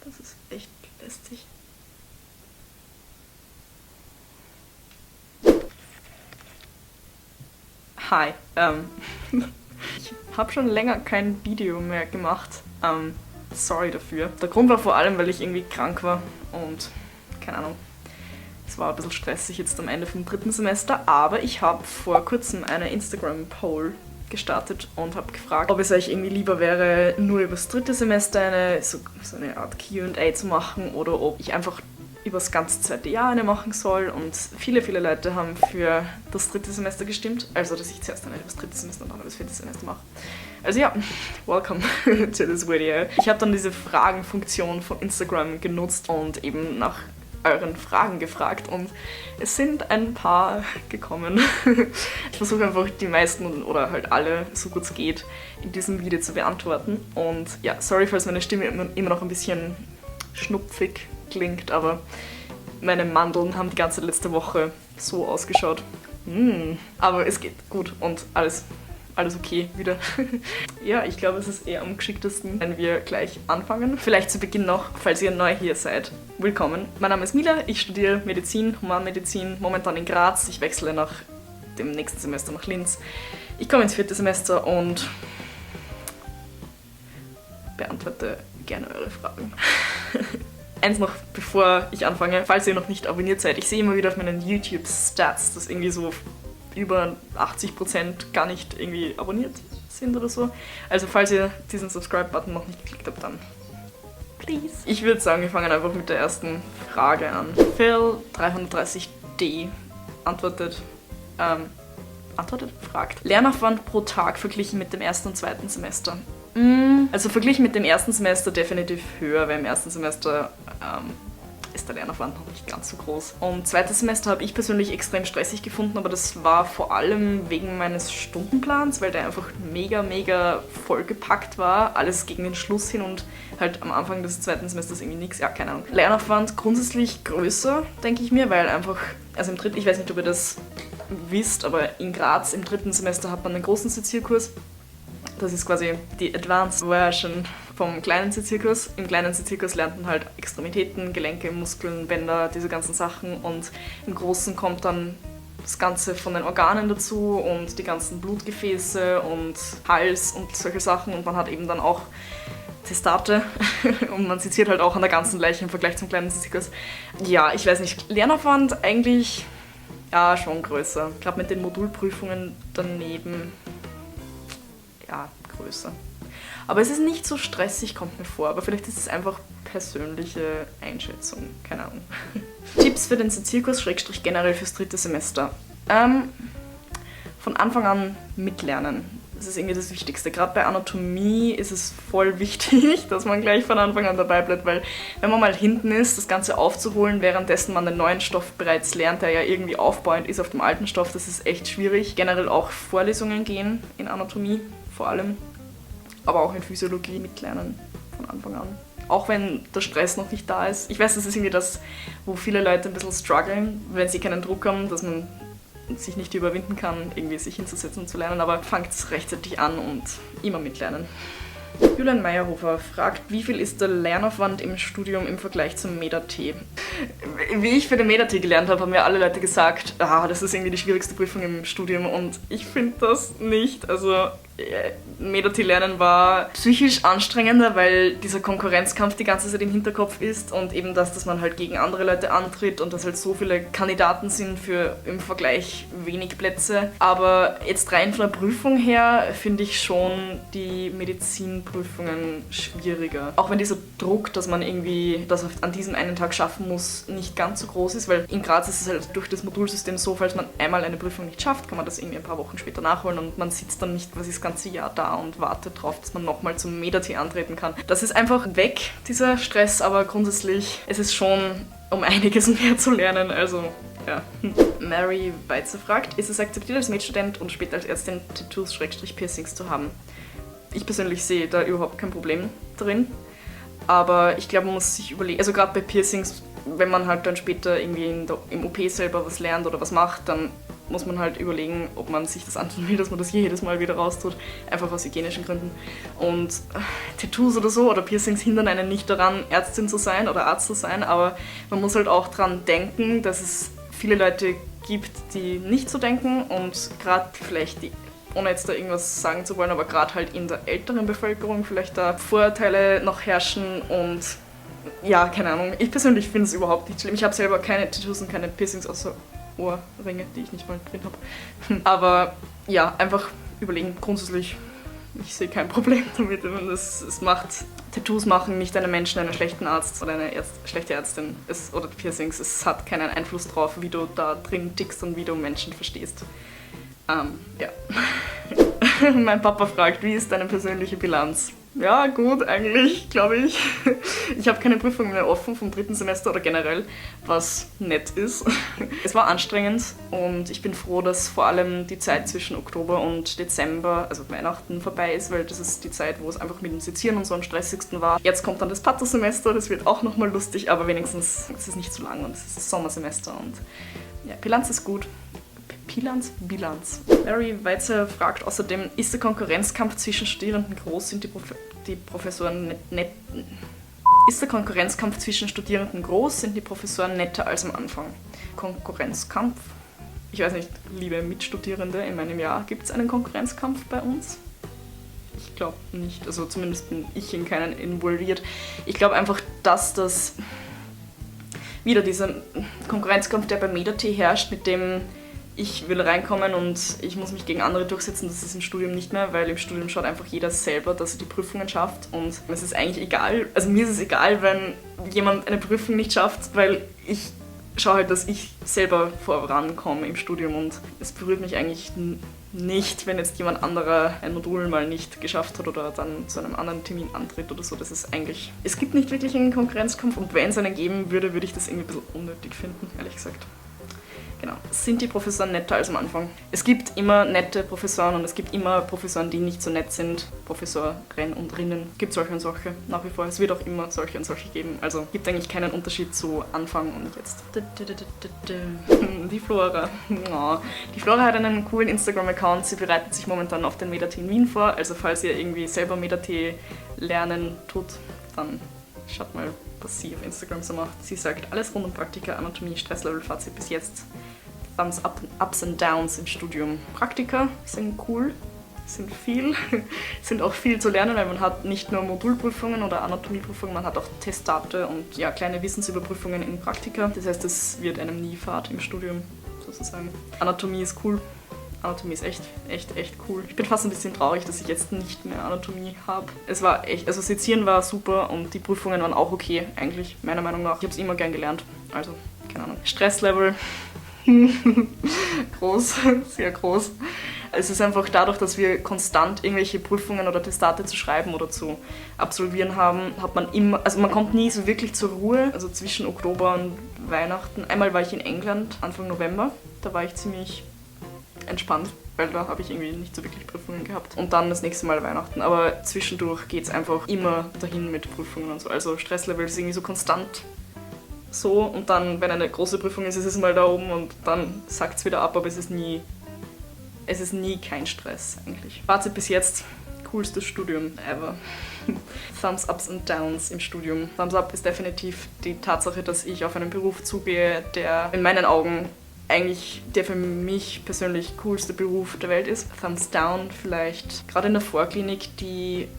Das ist echt lästig. Hi, ich habe schon länger kein Video mehr gemacht. Sorry dafür. Der Grund war vor allem, weil ich irgendwie krank war und keine Ahnung. Es war ein bisschen stressig jetzt am Ende vom 3. Semester, aber ich habe vor kurzem eine Instagram-Poll gestartet und habe gefragt, ob es euch irgendwie lieber wäre, nur über das 3. Semester so eine Art Q&A zu machen oder ob ich einfach über das ganze 2. Jahr eine machen soll. Und viele Leute haben für das 3. Semester gestimmt, also dass ich zuerst eine über das 3. Semester und dann über das 4. Semester mache. Also ja, welcome to this video. Ich habe dann diese Fragenfunktion von Instagram genutzt und eben nach euren Fragen gefragt und es sind ein paar gekommen. Ich versuche einfach die meisten oder halt alle, so gut es geht, in diesem Video zu beantworten. Und ja, sorry, falls meine Stimme immer noch ein bisschen schnupfig klingt, aber meine Mandeln haben die ganze letzte Woche so ausgeschaut. Aber es geht gut und alles okay wieder. Ja, ich glaube, es ist eher am geschicktesten, wenn wir gleich anfangen. Vielleicht zu Beginn noch, falls ihr neu hier seid, willkommen. Mein Name ist Mila, ich studiere Medizin, Humanmedizin, momentan in Graz. Ich wechsle nach dem nächsten Semester nach Linz. Ich komme ins 4. Semester und beantworte gerne eure Fragen. Eins noch, bevor ich anfange, falls ihr noch nicht abonniert seid. Ich sehe immer wieder auf meinen YouTube-Stats, dass irgendwie so über 80% gar nicht irgendwie abonniert sind oder so. Also falls ihr diesen Subscribe-Button noch nicht geklickt habt, dann please. Ich würde sagen, wir fangen einfach mit der ersten Frage an. Phil330D fragt: Lernaufwand pro Tag verglichen mit dem 1. und 2. Semester? Also verglichen mit dem 1. Semester definitiv höher, weil im 1. Semester ist der Lernaufwand noch nicht ganz so groß. Und 2. Semester habe ich persönlich extrem stressig gefunden, aber das war vor allem wegen meines Stundenplans, weil der einfach mega vollgepackt war. Alles gegen den Schluss hin und halt am Anfang des 2. Semesters irgendwie nichts. Ja, keine Ahnung. Lernaufwand grundsätzlich größer, denke ich mir, weil einfach, also im 3., ich weiß nicht, ob ihr das wisst, aber in Graz im 3. Semester hat man einen großen Sezierkurs. Das ist quasi die Advanced Version vom kleinen Sezierkurs. Im kleinen Sezierkurs lernt man halt Extremitäten, Gelenke, Muskeln, Bänder, diese ganzen Sachen. Und im großen kommt dann das Ganze von den Organen dazu und die ganzen Blutgefäße und Hals und solche Sachen. Und man hat eben dann auch Testate und man seziert halt auch an der ganzen Leiche im Vergleich zum kleinen Sezierkurs. Ja, ich weiß nicht, Lernaufwand eigentlich ja schon größer. Ich glaube mit den Modulprüfungen daneben ja, größer. Aber es ist nicht so stressig, kommt mir vor. Aber vielleicht ist es einfach persönliche Einschätzung. Keine Ahnung. Tipps für den Sezierkurs / generell fürs 3. Semester. Von Anfang an mitlernen. Das ist irgendwie das Wichtigste. Gerade bei Anatomie ist es voll wichtig, dass man gleich von Anfang an dabei bleibt, weil wenn man mal hinten ist, das Ganze aufzuholen, währenddessen man den neuen Stoff bereits lernt, der ja irgendwie aufbauend ist auf dem alten Stoff, das ist echt schwierig. Generell auch Vorlesungen gehen in Anatomie vor allem, aber auch in Physiologie mitlernen von Anfang an. Auch wenn der Stress noch nicht da ist. Ich weiß, das ist irgendwie das, wo viele Leute ein bisschen strugglen, wenn sie keinen Druck haben, dass man sich nicht überwinden kann, irgendwie sich hinzusetzen und zu lernen, aber fangt rechtzeitig an und immer mitlernen. Julian Meyerhofer fragt, wie viel ist der Lernaufwand im Studium im Vergleich zum MEDA-T? Wie ich für den MEDA-T gelernt habe, haben mir alle Leute gesagt, das ist irgendwie die schwierigste Prüfung im Studium und ich finde das nicht. Also MEDA-T-Lernen war psychisch anstrengender, weil dieser Konkurrenzkampf die ganze Zeit im Hinterkopf ist und eben das, dass man halt gegen andere Leute antritt und dass halt so viele Kandidaten sind für im Vergleich wenig Plätze. Aber jetzt rein von der Prüfung her finde ich schon die Medizinprüfungen schwieriger. Auch wenn dieser Druck, dass man irgendwie das an diesem einen Tag schaffen muss, nicht ganz so groß ist, weil in Graz ist es halt durch das Modulsystem so, falls man einmal eine Prüfung nicht schafft, kann man das irgendwie ein paar Wochen später nachholen und man sitzt dann nicht das ganze Jahr da und wartet drauf, dass man nochmal zum MEDA-T antreten kann. Das ist einfach weg, dieser Stress, aber grundsätzlich ist es schon um einiges mehr zu lernen, also ja. Mary Weizer fragt, ist es akzeptiert als Medstudent und später als Ärztin Tattoos / Piercings zu haben? Ich persönlich sehe da überhaupt kein Problem drin, aber ich glaube, man muss sich überlegen, also gerade bei Piercings, wenn man halt dann später irgendwie im OP selber was lernt oder was macht, dann muss man halt überlegen, ob man sich das antun will, dass man das jedes Mal wieder raustut, einfach aus hygienischen Gründen. Und Tattoos oder so oder Piercings hindern einen nicht daran, Ärztin zu sein oder Arzt zu sein, aber man muss halt auch dran denken, dass es viele Leute gibt, die nicht so denken und gerade vielleicht die, ohne jetzt da irgendwas sagen zu wollen, aber gerade halt in der älteren Bevölkerung vielleicht da Vorurteile noch herrschen und ja, keine Ahnung. Ich persönlich finde es überhaupt nicht schlimm. Ich habe selber keine Tattoos und keine Piercings außer Ohrringe, die ich nicht mal drin habe. Aber ja, einfach überlegen, grundsätzlich, ich sehe kein Problem damit. Es macht, Tattoos machen nicht einen Menschen einen schlechten Arzt oder eine schlechte Ärztin oder Piercings. Es hat keinen Einfluss drauf, wie du da drin tickst und wie du Menschen verstehst. Ja. Mein Papa fragt, wie ist deine persönliche Bilanz? Ja, gut, eigentlich, glaube ich. Ich habe keine Prüfungen mehr offen vom 3. Semester oder generell, was nett ist. Es war anstrengend und ich bin froh, dass vor allem die Zeit zwischen Oktober und Dezember, also Weihnachten, vorbei ist, weil das ist die Zeit, wo es einfach mit dem Sezieren und so am stressigsten war. Jetzt kommt dann das Patersemester, das wird auch nochmal lustig, aber wenigstens ist es nicht zu lang und es ist das Sommersemester und ja, Bilanz ist gut. Bilanz. Larry Weitzer fragt außerdem, ist der Konkurrenzkampf zwischen Studierenden groß? Sind die Professoren nett? Ist der Konkurrenzkampf zwischen Studierenden groß? Sind die Professoren netter als am Anfang? Konkurrenzkampf? Ich weiß nicht, liebe Mitstudierende, in meinem Jahr gibt es einen Konkurrenzkampf bei uns? Ich glaube nicht, also zumindest bin ich in keinen involviert. Ich glaube einfach, dass das wieder dieser Konkurrenzkampf, der beim MediaT herrscht, mit dem ich will reinkommen und ich muss mich gegen andere durchsetzen, das ist im Studium nicht mehr, weil im Studium schaut einfach jeder selber, dass er die Prüfungen schafft und es ist eigentlich egal, also mir ist es egal, wenn jemand eine Prüfung nicht schafft, weil ich schaue halt, dass ich selber vorankomme im Studium und es berührt mich eigentlich nicht, wenn jetzt jemand anderer ein Modul mal nicht geschafft hat oder dann zu einem anderen Termin antritt oder so. Das ist eigentlich, es gibt nicht wirklich einen Konkurrenzkampf und wenn es einen geben würde, würde ich das irgendwie ein bisschen unnötig finden, ehrlich gesagt. Genau. Sind die Professoren netter als am Anfang? Es gibt immer nette Professoren und es gibt immer Professoren, die nicht so nett sind. Professorinnen und Rinnen. Es gibt solche und solche nach wie vor. Es wird auch immer solche und solche geben. Also es gibt eigentlich keinen Unterschied zu Anfang und jetzt. Die Flora. Oh. Die Flora hat einen coolen Instagram-Account. Sie bereitet sich momentan auf den MediaT in Wien vor. Also falls ihr irgendwie selber MediaT lernen tut, dann schaut mal, was sie auf Instagram so macht. Sie sagt, alles rund um Praktika, Anatomie, Stresslevel, Fazit bis jetzt. Thumbs up, Ups and Downs im Studium. Praktika sind cool, sind viel, sind auch viel zu lernen, weil man hat nicht nur Modulprüfungen oder Anatomieprüfungen, man hat auch Testate und ja, kleine Wissensüberprüfungen in Praktika. Das heißt, es wird einem nie fad im Studium sozusagen. Anatomie ist cool. Anatomie ist echt cool. Ich bin fast ein bisschen traurig, dass ich jetzt nicht mehr Anatomie habe. Es war echt, also Sezieren war super und die Prüfungen waren auch okay, eigentlich, meiner Meinung nach. Ich habe es immer gern gelernt, also, keine Ahnung. Stresslevel, groß, sehr groß. Es ist einfach dadurch, dass wir konstant irgendwelche Prüfungen oder Testate zu schreiben oder zu absolvieren haben, hat man immer, also man kommt nie so wirklich zur Ruhe, also zwischen Oktober und Weihnachten. Einmal war ich in England, Anfang November, da war ich ziemlich entspannt, weil da habe ich irgendwie nicht so wirklich Prüfungen gehabt. Und dann das nächste Mal Weihnachten. Aber zwischendurch geht es einfach immer dahin mit Prüfungen und so. Also Stresslevel ist irgendwie so konstant so und dann, wenn eine große Prüfung ist, ist es mal da oben und dann sackt es wieder ab, aber es ist nie kein Stress eigentlich. Fazit bis jetzt, coolstes Studium ever. Thumbs ups and downs im Studium. Thumbs up ist definitiv die Tatsache, dass ich auf einen Beruf zugehe, der in meinen Augen eigentlich der für mich persönlich coolste Beruf der Welt ist. Thumbs down vielleicht, gerade in der Vorklinik,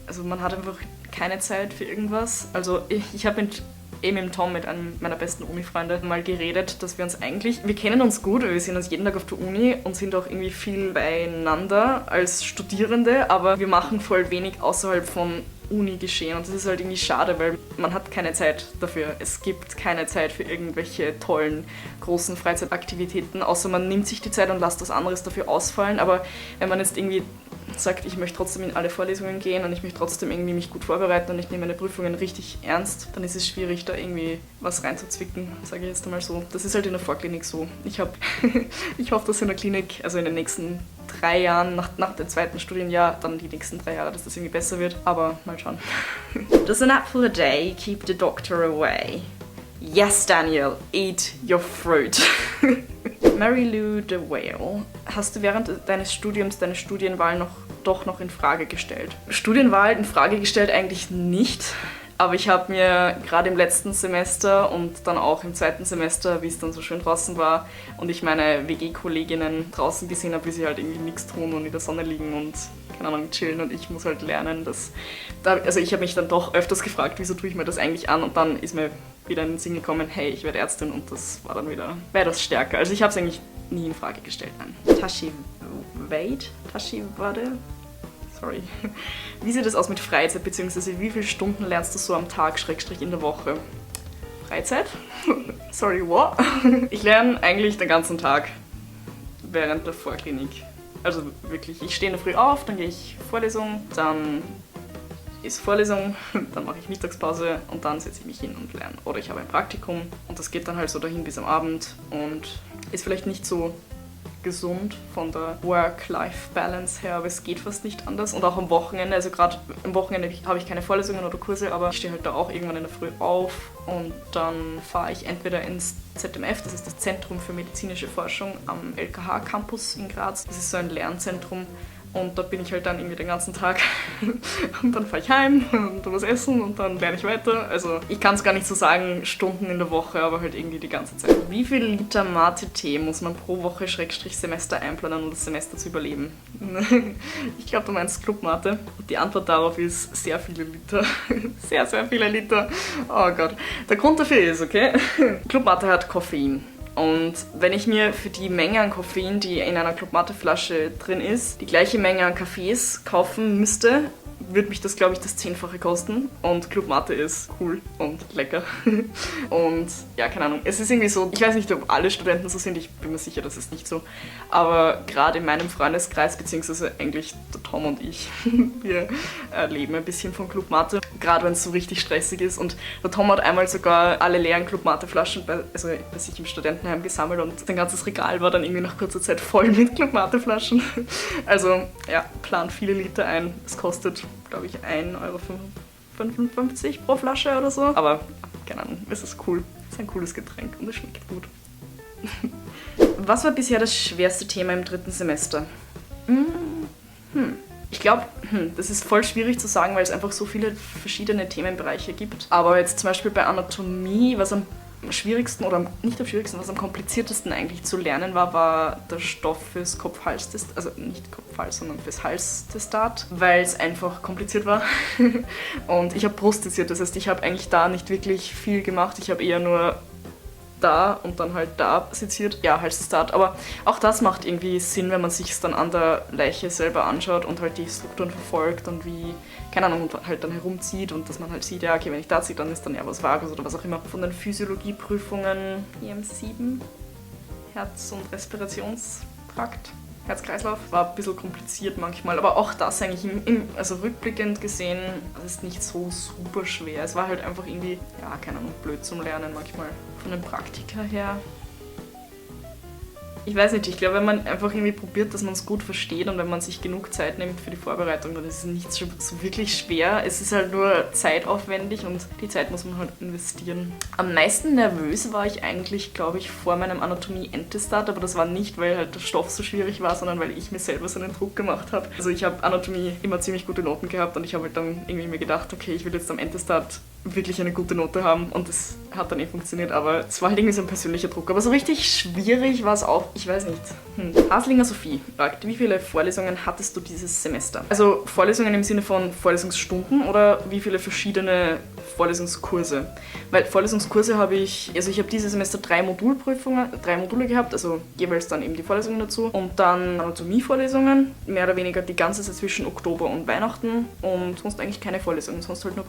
also man hat einfach keine Zeit für irgendwas. Also ich habe mit dem Tom, mit einem meiner besten Uni-Freunde, mal geredet, dass wir kennen uns gut, wir sehen uns jeden Tag auf der Uni und sind auch irgendwie viel beieinander als Studierende, aber wir machen voll wenig außerhalb von Uni-Geschehen und das ist halt irgendwie schade, weil man hat keine Zeit dafür. Es gibt keine Zeit für irgendwelche tollen, großen Freizeitaktivitäten, außer man nimmt sich die Zeit und lässt was anderes dafür ausfallen, aber wenn man jetzt irgendwie sagt, ich möchte trotzdem in alle Vorlesungen gehen und ich möchte trotzdem irgendwie mich gut vorbereiten und ich nehme meine Prüfungen richtig ernst, dann ist es schwierig, da irgendwie was reinzuzwicken, sage ich jetzt einmal so. Das ist halt in der Vorklinik so. Ich hoffe, dass in der Klinik, also in den nächsten 3 Jahren, nach dem zweiten Studienjahr, dann die nächsten 3 Jahre, dass das irgendwie besser wird, aber mal schauen. Does an apple a day keep the doctor away? Yes, Daniel, eat your fruit. Mary Lou the Whale, hast du während deines Studiums deine Studienwahl doch noch in Frage gestellt? Studienwahl in Frage gestellt eigentlich nicht. Aber ich habe mir gerade im letzten Semester und dann auch im zweiten Semester, wie es dann so schön draußen war, und ich meine WG-Kolleginnen draußen gesehen habe, wie sie halt irgendwie nichts tun und in der Sonne liegen und, keine Ahnung, chillen, und ich muss halt lernen. Also ich habe mich dann doch öfters gefragt, wieso tue ich mir das eigentlich an, und dann ist mir wieder in den Sinn gekommen, hey, ich werde Ärztin, und das war dann wieder, wäre das stärker. Also ich habe es eigentlich nie in Frage gestellt, nein. Tashi Wade? Sorry. Wie sieht es aus mit Freizeit, beziehungsweise wie viele Stunden lernst du so am Tag, / in der Woche? Freizeit? Sorry, what? Ich lerne eigentlich den ganzen Tag während der Vorklinik. Also wirklich, ich stehe in der Früh auf, dann gehe ich Vorlesung, dann ist Vorlesung, dann mache ich Mittagspause und dann setze ich mich hin und lerne. Oder ich habe ein Praktikum und das geht dann halt so dahin bis am Abend und ist vielleicht nicht so gesund von der Work-Life-Balance her, aber es geht fast nicht anders. Und auch am Wochenende, also gerade am Wochenende habe ich keine Vorlesungen oder Kurse, aber ich stehe halt da auch irgendwann in der Früh auf und dann fahre ich entweder ins ZMF, das ist das Zentrum für medizinische Forschung am LKH-Campus in Graz. Das ist so ein Lernzentrum. Und dort bin ich halt dann irgendwie den ganzen Tag und dann fahre ich heim und was essen und dann lerne ich weiter. Also ich kann es gar nicht so sagen, Stunden in der Woche, aber halt irgendwie die ganze Zeit. Wie viel Liter Mate-Tee muss man pro Woche / Semester einplanen, um das Semester zu überleben? Ich glaube, du meinst Clubmate. Und die Antwort darauf ist sehr viele Liter. Sehr, sehr viele Liter. Oh Gott. Der Grund dafür ist, okay, Clubmate hat Koffein. Und wenn ich mir für die Menge an Koffein, die in einer Club-Mate-Flasche drin ist, die gleiche Menge an Kaffees kaufen müsste, würde mich das, glaube ich, das 10-fache kosten. Und Club Mate ist cool und lecker. Und ja, keine Ahnung. Es ist irgendwie so, ich weiß nicht, ob alle Studenten so sind, ich bin mir sicher, das ist nicht so. Aber gerade in meinem Freundeskreis, beziehungsweise eigentlich der Tom und ich, wir leben ein bisschen von Club Mate. Gerade wenn es so richtig stressig ist. Und der Tom hat einmal sogar alle leeren Club Mate Flaschen bei sich im Studentenheim gesammelt und sein ganzes Regal war dann irgendwie nach kurzer Zeit voll mit Club Mate Flaschen. Also ja, plant viele Liter ein. Es kostet, glaube ich, 1,55 € pro Flasche oder so. Aber keine Ahnung, es ist cool. Es ist ein cooles Getränk und es schmeckt gut. Was war bisher das schwerste Thema im 3. Semester? Ich glaube, das ist voll schwierig zu sagen, weil es einfach so viele verschiedene Themenbereiche gibt. Aber jetzt zum Beispiel bei Anatomie, was am schwierigsten oder nicht am schwierigsten, was am kompliziertesten eigentlich zu lernen war, war der Stoff fürs Kopf-Hals-Testat, also nicht Kopf-Hals, sondern fürs Halstestat, weil es einfach kompliziert war. Und ich habe brusttestiert, das heißt, ich habe eigentlich da nicht wirklich viel gemacht, ich habe eher nur da und dann halt da seziert. Ja, Halstestat, aber auch das macht irgendwie Sinn, wenn man sich es dann an der Leiche selber anschaut und halt die Strukturen verfolgt und wie, keine Ahnung, und halt dann herumzieht und dass man halt sieht, ja, okay, wenn ich da ziehe, dann ist dann ja was Vagus oder was auch immer. Von den Physiologieprüfungen EM7, Herz- und Respirationstrakt, Herz-Kreislauf, war ein bisschen kompliziert manchmal, aber auch das eigentlich also rückblickend gesehen, das ist nicht so super schwer. Es war halt einfach irgendwie, ja, keine Ahnung, blöd zum Lernen manchmal. Von den Praktika her. Ich weiß nicht, ich glaube, wenn man einfach irgendwie probiert, dass man es gut versteht und wenn man sich genug Zeit nimmt für die Vorbereitung, dann ist es nicht so wirklich schwer. Es ist halt nur zeitaufwendig und die Zeit muss man halt investieren. Am meisten nervös war ich eigentlich, glaube ich, vor meinem Anatomie-Endtestat, aber das war nicht, weil halt der Stoff so schwierig war, sondern weil ich mir selber so einen Druck gemacht habe. Also ich habe Anatomie immer ziemlich gute Noten gehabt und ich habe halt dann irgendwie mir gedacht, okay, ich will jetzt am Endtestat wirklich eine gute Note haben und das hat dann funktioniert, aber es war halt irgendwie so ein persönlicher Druck. Aber so richtig schwierig war es auch, ich weiß nicht. Haslinger Sophie fragt, wie viele Vorlesungen hattest du dieses Semester? Also Vorlesungen im Sinne von Vorlesungsstunden oder wie viele verschiedene Vorlesungskurse? Weil Vorlesungskurse habe ich habe dieses Semester 3 Module gehabt, also jeweils dann eben die Vorlesungen dazu und dann Anatomie-Vorlesungen, mehr oder weniger die ganze Zeit zwischen Oktober und Weihnachten und sonst eigentlich keine Vorlesungen, sonst halt nur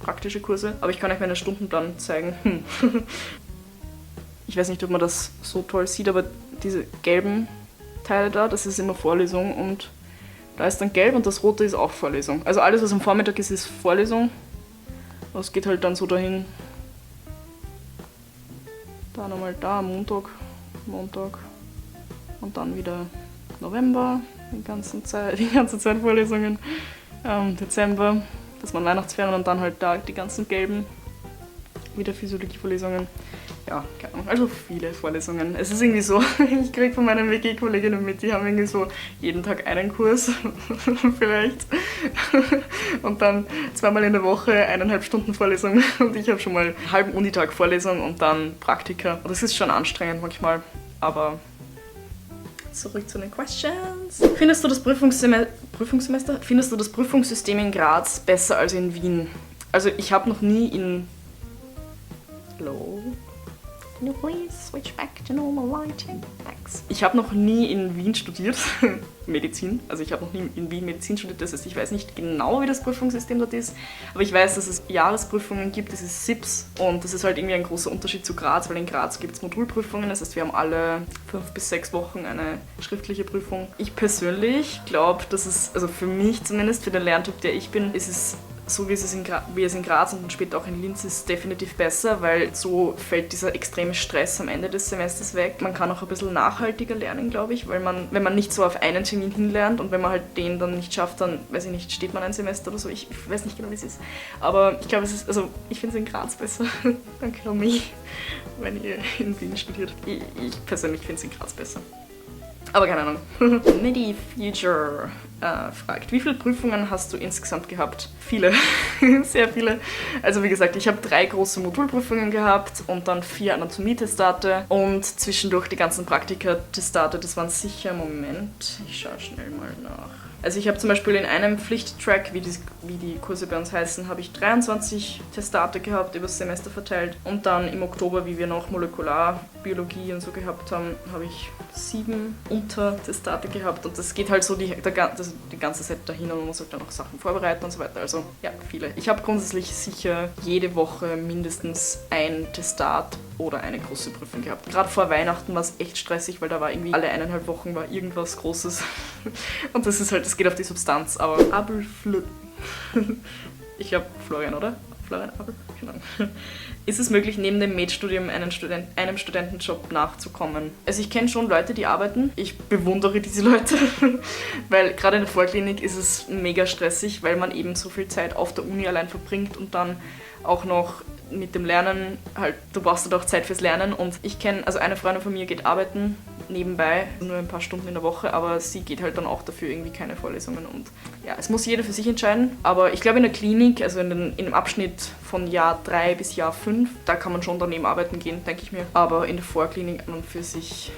praktische Kurse. Aber ich kann euch meinen Stundenplan zeigen. Ich weiß nicht, ob man das so toll sieht, aber diese gelben Teile da, das ist immer Vorlesung und da ist dann gelb und das rote ist auch Vorlesung. Also alles, was am Vormittag ist, ist Vorlesung. Das geht halt dann so dahin. Da nochmal da, Montag und dann wieder November, die ganze Zeit Vorlesungen, Dezember, das waren Weihnachtsferien und dann halt da die ganzen gelben wieder Physiologie-Vorlesungen. Ja, keine Ahnung, also viele Vorlesungen. Es ist irgendwie so, ich kriege von meinen WG-Kolleginnen mit, die haben irgendwie so jeden Tag einen Kurs, vielleicht. Und dann zweimal in der Woche 1,5 Stunden Vorlesung. Und ich habe schon mal einen halben Unitag Vorlesung und dann Praktika. Und das ist schon anstrengend manchmal, aber zurück zu den Questions. Findest du das Prüfungssystem in Graz besser als in Wien? Also ich habe noch nie in... Hello? Can you please switch back to normal lighting? Thanks. Ich habe noch nie in Wien studiert, Medizin. Also ich habe noch nie in Wien Medizin studiert, das heißt, ich weiß nicht genau, wie das Prüfungssystem dort ist. Aber ich weiß, dass es Jahresprüfungen gibt, das ist SIPS. Und das ist halt irgendwie ein großer Unterschied zu Graz, weil in Graz gibt es Modulprüfungen. Das heißt, wir haben alle 5 bis 6 Wochen eine schriftliche Prüfung. Ich persönlich glaube, dass es, also für mich zumindest, für den Lerntyp, der ich bin, ist es so wie es in Graz und später auch in Linz ist, definitiv besser, weil so fällt dieser extreme Stress am Ende des Semesters weg. Man kann auch ein bisschen nachhaltiger lernen, glaube ich, weil man, wenn man nicht so auf einen Termin hinlernt und wenn man halt den dann nicht schafft, dann, weiß ich nicht, steht man ein Semester oder so. Ich weiß nicht genau, wie es ist. Aber ich glaube, ich finde es in Graz besser. Danke, Romy, wenn ihr in Wien studiert. Ich persönlich finde es in Graz besser. Aber keine Ahnung. MediFuture fragt, wie viele Prüfungen hast du insgesamt gehabt? Viele, sehr viele. Also wie gesagt, ich habe 3 große Modulprüfungen gehabt und dann 4 Anatomie-Testate und zwischendurch die ganzen Praktika-Testate. Das waren sicher, Moment, ich schaue schnell mal nach. Also ich habe zum Beispiel in einem Pflichttrack, wie die Kurse bei uns heißen, habe ich 23 Testate gehabt, übers Semester verteilt. Und dann im Oktober, wie wir noch Molekularbiologie und so gehabt haben, habe ich 7 Untertestate gehabt. Und das geht halt so die ganze Zeit dahin und man muss halt dann auch Sachen vorbereiten und so weiter. Also ja, viele. Ich habe grundsätzlich sicher jede Woche mindestens ein Testat oder eine große Prüfung gehabt. Gerade vor Weihnachten war es echt stressig, weil da war irgendwie alle 1,5 Wochen war irgendwas Großes. Und das ist halt, das geht auf die Substanz, aber ich glaube Florian, oder? Florian Abel? Keine Ahnung. Ist es möglich, neben dem Med-Studium einem Studentenjob nachzukommen? Also ich kenne schon Leute, die arbeiten. Ich bewundere diese Leute, weil gerade in der Vorklinik ist es mega stressig, weil man eben so viel Zeit auf der Uni allein verbringt und dann auch noch mit dem Lernen, halt, du brauchst halt auch Zeit fürs Lernen und ich kenne, also eine Freundin von mir geht arbeiten, nebenbei, nur ein paar Stunden in der Woche, aber sie geht halt dann auch dafür irgendwie keine Vorlesungen und ja, es muss jeder für sich entscheiden, aber ich glaube in der Klinik, also in dem Abschnitt von Jahr 3 bis Jahr 5, da kann man schon daneben arbeiten gehen, denke ich mir, aber in der Vorklinik an und für sich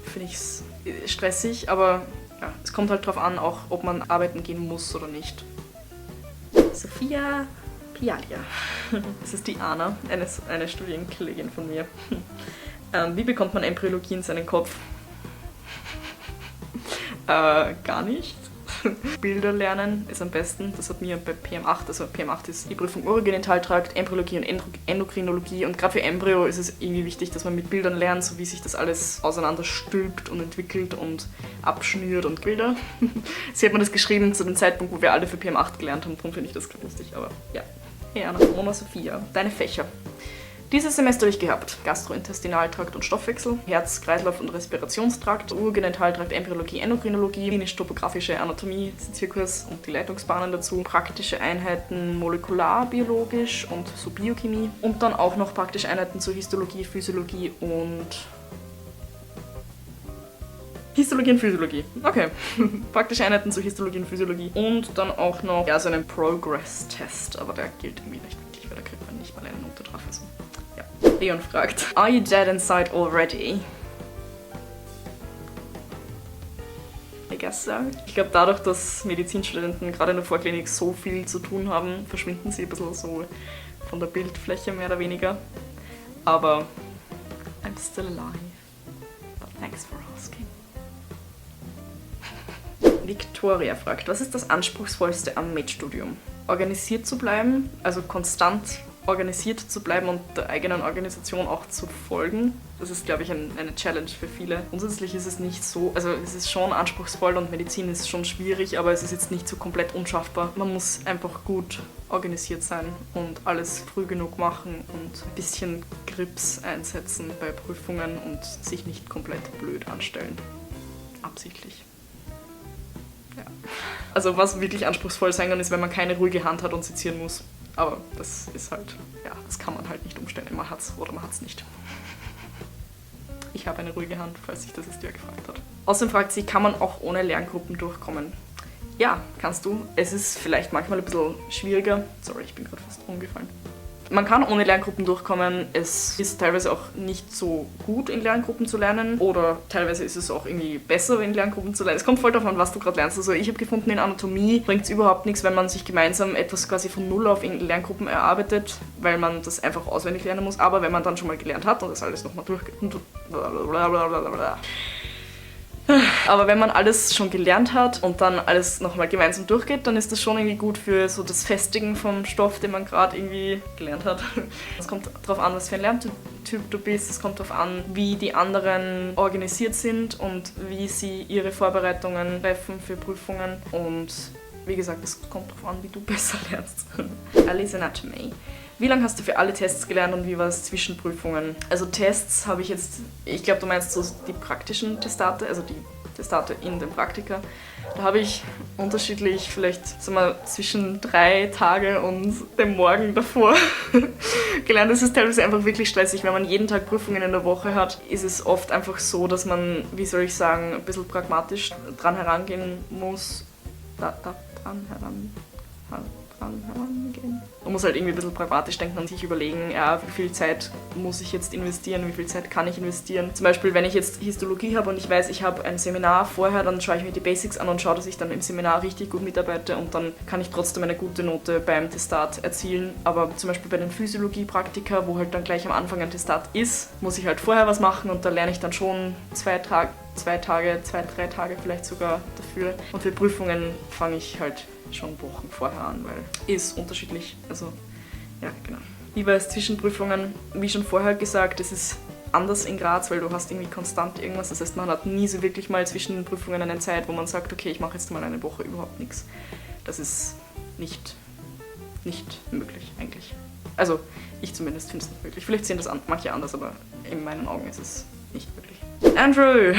finde ich es stressig, aber ja, es kommt halt drauf an, auch ob man arbeiten gehen muss oder nicht. Sophia Pialia. Das ist die Anna, eine Studienkollegin von mir. Wie bekommt man Embryologie in seinen Kopf? Gar nicht. Bilder lernen ist am besten. Das hat mir bei PM8, also PM8 ist die Prüfung Urogenitaltrakt, Embryologie und Endokrinologie. Und gerade für Embryo ist es irgendwie wichtig, dass man mit Bildern lernt, so wie sich das alles auseinanderstülpt und entwickelt und abschnürt und Bilder. Sie hat mir das geschrieben zu dem Zeitpunkt, wo wir alle für PM8 gelernt haben. Darum finde ich das gerade lustig, aber ja. Hey Anna, Mona Sophia, deine Fächer. Dieses Semester habe ich gehabt Gastrointestinaltrakt und Stoffwechsel, Herz-, Kreislauf- und Respirationstrakt, Urogenitaltrakt, Embryologie, Endokrinologie, klinisch-topographische Anatomie, Zirkus und die Leitungsbahnen dazu, praktische Einheiten molekularbiologisch und so Biochemie und dann auch noch praktische Einheiten zur Histologie, Physiologie und Physiologie. Okay. Praktische Einheiten zur Histologie und Physiologie. Und dann auch noch so einen Progress-Test, aber der gilt irgendwie nicht wirklich, weil da kriegt man nicht mal eine Note drauf. Also, ja. Leon fragt, are you dead inside already? I guess so. Ich glaube, dadurch, dass Medizinstudenten gerade in der Vorklinik so viel zu tun haben, verschwinden sie ein bisschen so von der Bildfläche mehr oder weniger. Aber I'm still alive. But thanks for asking. Victoria fragt, was ist das Anspruchsvollste am Med-Studium? Organisiert zu bleiben, also konstant organisiert zu bleiben und der eigenen Organisation auch zu folgen. Das ist, glaube ich, eine Challenge für viele. Grundsätzlich ist es nicht so, also es ist schon anspruchsvoll und Medizin ist schon schwierig, aber es ist jetzt nicht so komplett unschaffbar. Man muss einfach gut organisiert sein und alles früh genug machen und ein bisschen Grips einsetzen bei Prüfungen und sich nicht komplett blöd anstellen. Absichtlich. Ja. Also was wirklich anspruchsvoll sein kann, ist, wenn man keine ruhige Hand hat und sezieren muss. Aber das ist halt, ja, das kann man halt nicht umstellen. Man hat's oder man hat's nicht. Ich habe eine ruhige Hand, falls sich das jetzt wer gefragt hat. Außerdem fragt sie, kann man auch ohne Lerngruppen durchkommen? Ja, kannst du. Es ist vielleicht manchmal ein bisschen schwieriger. Sorry, ich bin gerade fast umgefallen. Man kann ohne Lerngruppen durchkommen. Es ist teilweise auch nicht so gut, in Lerngruppen zu lernen. Oder teilweise ist es auch irgendwie besser, in Lerngruppen zu lernen. Es kommt voll darauf an, was du gerade lernst. Also ich habe gefunden, in Anatomie bringt es überhaupt nichts, wenn man sich gemeinsam etwas quasi von Null auf in Lerngruppen erarbeitet, weil man das einfach auswendig lernen muss. Aber wenn man dann schon mal gelernt hat und das alles nochmal durchgeht... Aber wenn man alles schon gelernt hat und dann alles nochmal gemeinsam durchgeht, dann ist das schon irgendwie gut für so das Festigen vom Stoff, den man gerade irgendwie gelernt hat. Es kommt darauf an, was für ein Lerntyp du bist. Es kommt darauf an, wie die anderen organisiert sind und wie sie ihre Vorbereitungen treffen für Prüfungen. Und wie gesagt, es kommt darauf an, wie du besser lernst. Alice Anatomy. Wie lange hast du für alle Tests gelernt und wie war es zwischen Prüfungen? Also Tests habe ich jetzt, ich glaube, du meinst so die praktischen Testate, also die Testate in den Praktika. Da habe ich unterschiedlich, vielleicht sagen wir, zwischen 3 Tage und dem Morgen davor gelernt. Das ist teilweise einfach wirklich stressig. Wenn man jeden Tag Prüfungen in der Woche hat, ist es oft einfach so, dass man, wie soll ich sagen, ein bisschen pragmatisch dran herangehen muss. Dran herangehen. Man muss halt irgendwie ein bisschen pragmatisch denken und sich überlegen, ja, wie viel Zeit muss ich jetzt investieren, wie viel Zeit kann ich investieren. Zum Beispiel, wenn ich jetzt Histologie habe und ich weiß, ich habe ein Seminar vorher, dann schaue ich mir die Basics an und schaue, dass ich dann im Seminar richtig gut mitarbeite und dann kann ich trotzdem eine gute Note beim Testat erzielen. Aber zum Beispiel bei den Physiologie-Praktika, wo halt dann gleich am Anfang ein Testat ist, muss ich halt vorher was machen und da lerne ich dann schon 3 Tage vielleicht sogar dafür. Und für Prüfungen fange ich halt schon Wochen vorher an, weil ist unterschiedlich. Also, ja, genau. Wie war es zwischen Prüfungen? Wie schon vorher gesagt, es ist anders in Graz, weil du hast irgendwie konstant irgendwas. Das heißt, man hat nie so wirklich mal zwischen den Prüfungen eine Zeit, wo man sagt, okay, ich mache jetzt mal eine Woche überhaupt nichts. Das ist nicht möglich eigentlich. Also, ich zumindest finde es nicht möglich. Vielleicht sehen das manche anders, aber in meinen Augen ist es nicht möglich. Andrew,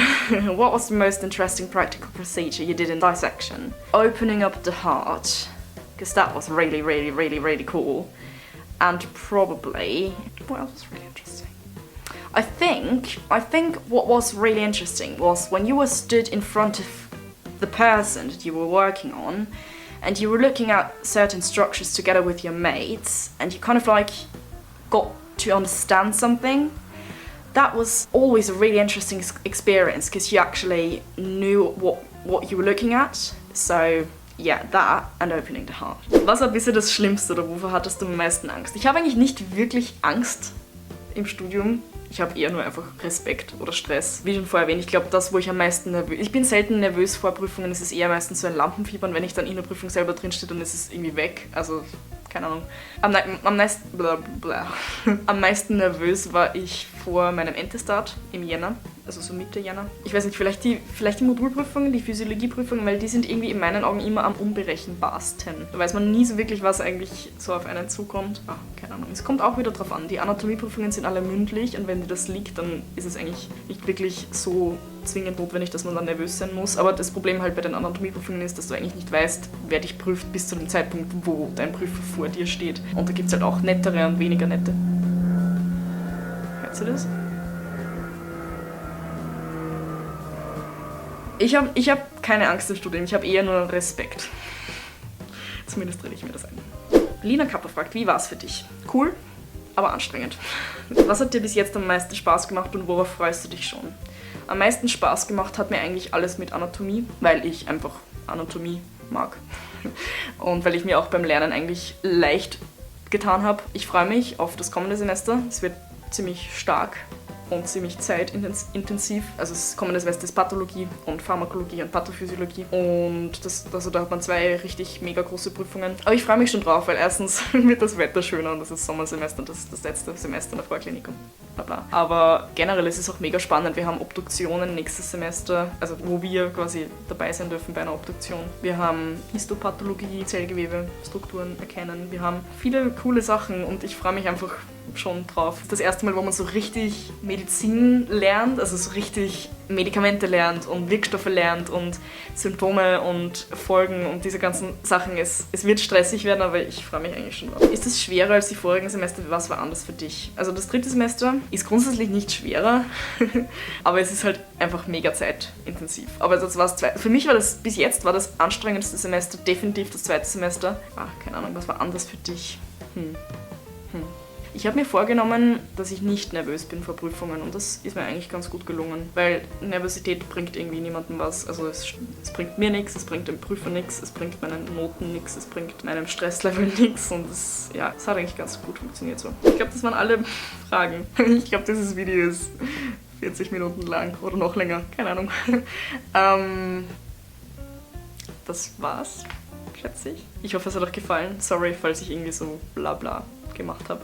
what was the most interesting practical procedure you did in dissection? Opening up the heart, because that was really cool. And probably, what else was really interesting? I think what was really interesting was when you were stood in front of the person that you were working on, and you were looking at certain structures together with your mates, and you kind of like got to understand something. That was always a really interesting experience because you actually knew what you were looking at. So yeah, that and opening the heart. Was war bisher das Schlimmste oder wovor hattest du am meisten Angst? Ich habe eigentlich nicht wirklich Angst im Studium. Ich habe eher nur einfach Respekt oder Stress. Wie schon vorher erwähnt, ich glaube, das, wo ich am meisten nervös... Ich bin selten nervös vor Prüfungen, es ist eher meistens so ein Lampenfieber und wenn ich dann in der Prüfung selber drinstehe, dann ist es irgendwie weg. Also, keine Ahnung. Am meisten nervös war ich vor meinem Endtestat im Jänner, also so Mitte Jänner. Ich weiß nicht, vielleicht die Modulprüfungen, die Physiologieprüfungen, weil die sind irgendwie in meinen Augen immer am unberechenbarsten. Da weiß man nie so wirklich, was eigentlich so auf einen zukommt. Keine Ahnung. Es kommt auch wieder drauf an. Die Anatomieprüfungen sind alle mündlich und wenn dir das liegt, dann ist es eigentlich nicht wirklich so zwingend notwendig, dass man dann nervös sein muss. Aber das Problem halt bei den Anatomieprüfungen ist, dass du eigentlich nicht weißt, wer dich prüft bis zu dem Zeitpunkt, wo dein Prüfer vor dir steht. Und da gibt es halt auch nettere und weniger nette. Hört ihr das? Ich hab keine Angst im Studium, ich habe eher nur Respekt. Zumindest rede ich mir das ein. Lina Kapper fragt, wie war es für dich? Cool, aber anstrengend. Was hat dir bis jetzt am meisten Spaß gemacht und worauf freust du dich schon? Am meisten Spaß gemacht hat mir eigentlich alles mit Anatomie, weil ich einfach Anatomie mag. Und weil ich mir auch beim Lernen eigentlich leicht getan habe. Ich freue mich auf das kommende Semester. Es wird ziemlich stark und ziemlich zeitintensiv. Also das kommende Semester ist Pathologie und Pharmakologie und Pathophysiologie. Und da hat man 2 richtig mega große Prüfungen. Aber ich freue mich schon drauf, weil erstens wird das Wetter schöner und das ist Sommersemester und das ist das letzte Semester in der Vorklinik und bla bla. Aber generell ist es auch mega spannend. Wir haben Obduktionen nächstes Semester, also wo wir quasi dabei sein dürfen bei einer Obduktion. Wir haben Histopathologie, Zellgewebe, Strukturen erkennen. Wir haben viele coole Sachen und ich freue mich einfach schon drauf. Das ist das erste Mal, wo man so richtig Medizin lernt, also so richtig Medikamente lernt und Wirkstoffe lernt und Symptome und Folgen und diese ganzen Sachen. Es wird stressig werden, aber ich freue mich eigentlich schon drauf. Ist es schwerer als die vorigen Semester? Was war anders für dich? Also das dritte Semester ist grundsätzlich nicht schwerer, aber es ist halt einfach mega zeitintensiv. Aber das war's für mich war das, bis jetzt war das anstrengendste Semester definitiv das zweite Semester. Keine Ahnung, was war anders für dich? Ich habe mir vorgenommen, dass ich nicht nervös bin vor Prüfungen und das ist mir eigentlich ganz gut gelungen, weil Nervosität bringt irgendwie niemandem was. Also es bringt mir nichts, es bringt dem Prüfer nichts, es bringt meinen Noten nichts, es bringt meinem Stresslevel nichts und es hat eigentlich ganz gut funktioniert so. Ich glaube, das waren alle Fragen. Ich glaube, dieses Video ist 40 Minuten lang oder noch länger, keine Ahnung. Das war's, schätze ich. Ich hoffe, es hat euch gefallen. Sorry, falls ich irgendwie so bla bla gemacht habe.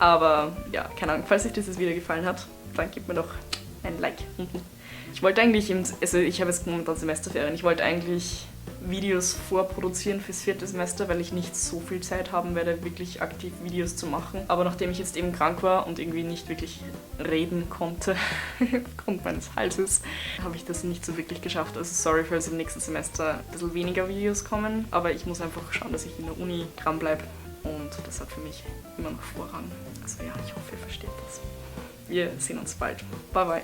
Aber ja, keine Ahnung, falls euch dieses Video gefallen hat, dann gebt mir doch ein Like unten. Ich wollte eigentlich, ich habe jetzt momentan Semesterferien, ich wollte eigentlich Videos vorproduzieren fürs vierte Semester, weil ich nicht so viel Zeit haben werde, wirklich aktiv Videos zu machen. Aber nachdem ich jetzt eben krank war und irgendwie nicht wirklich reden konnte, aufgrund meines Halses, habe ich das nicht so wirklich geschafft. Also sorry, falls im nächsten Semester ein bisschen weniger Videos kommen, aber ich muss einfach schauen, dass ich in der Uni dran bleibe. Und das hat für mich immer noch Vorrang. Also ja, ich hoffe, ihr versteht das. Wir sehen uns bald. Bye bye.